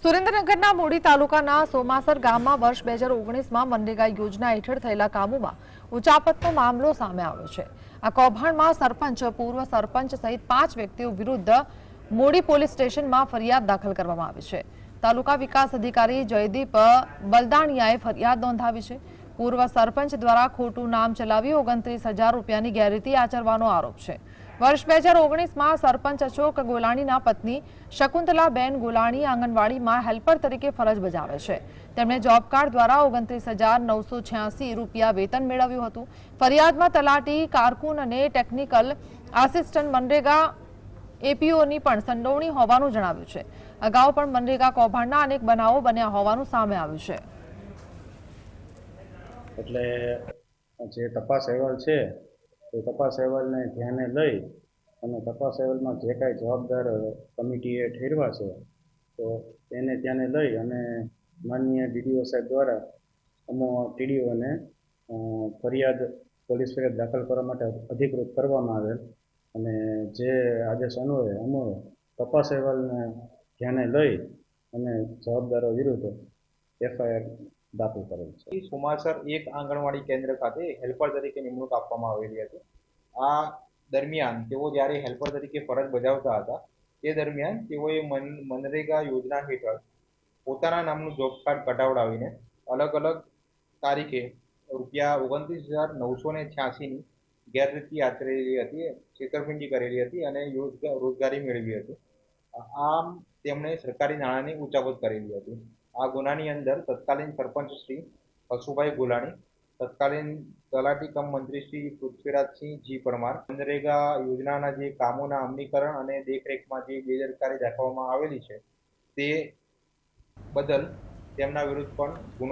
સુરેન્દ્રનગરના મૂડી તાલુકાના સોમાસર ગામમાં વર્ષ 2019માં મનરેગા યોજના હેઠળ થયેલા કામોમાં ઉચાપતનો મામલો સામે આવ્યો છે। આ કૌભાંડમાં સરપંચ, પૂર્વ સરપંચ સહિત 5 વ્યક્તિઓ વિરુદ્ધ મૂડી પોલીસ સ્ટેશનમાં ફરિયાદ દાખલ કરવામાં આવી છે। તાલુકા વિકાસ અધિકારી જયદીપ બલદાણિયાએ ફરિયાદ નોંધાવી છે। પૂર્વ સરપંચ દ્વારા ખોટું નામ ચલાવી 29,000 રૂપિયાની ગેરરીતિ આચરવાનો આરોપ છે। વર્ષ 2019માં સરપંચ અશોક ગોલાણીના પત્ની શકુંતલાબેન ગોલાણી આંગણવાડીમાં હેલ્પર તરીકે ફરજ બજાવે છે। તેમણે જોબ કાર્ડ દ્વારા 29,986 રૂપિયા વેતન મેળવ્યું હતું। ફરિયાદમાં તલાટી, કારકુન અને ટેકનિકલ આસિસ્ટન્ટ મનરેગા એપીઓની પણ સંડોવણી હોવાનું જણાવ્યું છે। અગાઉ પણ મનરેગા કૌભાંડના અનેક બનાવો બન્યા હોવાનું સામે આવ્યું છે। એટલે જે તપાસ અહેવાલ છે એ તપાસ અહેવાલને ધ્યાને લઈ અને તપાસ અહેવાલમાં જે કાંઈ જવાબદાર કમિટીએ ઠેરવા છે તો એને ધ્યાને લઈ અને માનનીય ડીડીઓ સાહેબ દ્વારા ટીડીઓને ફરિયાદ પોલીસ ફરિયાદ દાખલ કરવા માટે અધિકૃત કરવામાં આવેલ અને જે આદેશ અન્વયે તપાસ અહેવાલને ધ્યાને લઈ અને જવાબદારો વિરુદ્ધ એફઆઈઆર દાખલ કરેલ છે। સોમાસર એક આંગણવાડી કેન્દ્ર ખાતે હેલ્પર તરીકે નિમણૂક આપવામાં આવેલી હતી। આ દરમિયાન તેઓ જ્યારે હેલ્પર તરીકે ફરજ બજાવતા હતા તે દરમિયાન તેઓએ મનરેગા યોજના હેઠળ પોતાના નામનું જોબ કાર્ડ કઢાવડાવીને અલગ અલગ તારીખે રૂપિયા 29,986ની ગેરરીતિ આચરેલી હતી, છેતરપિંડી કરેલી હતી અને રોજગારી મેળવી હતી। આમ તેમણે સરકારી નાણાંની ઉચાપત કરેલી હતી। આ ગુનાની અંદર તત્કાલીન સરપંચ શ્રી હસુભાઈ ગોલાણી, તત્કાલીન તલાટી કમ મંત્રી શ્રી પૃથ્વીરાજસિંહ જી પરમાર, મનરેગા યોજનાના જે કામોના અમલીકરણ અને દેખરેખમાં જે બેદરકારી દાખવવામાં આવેલી છે તે બદલ તેમના વિરુદ્ધ પણ ગુનો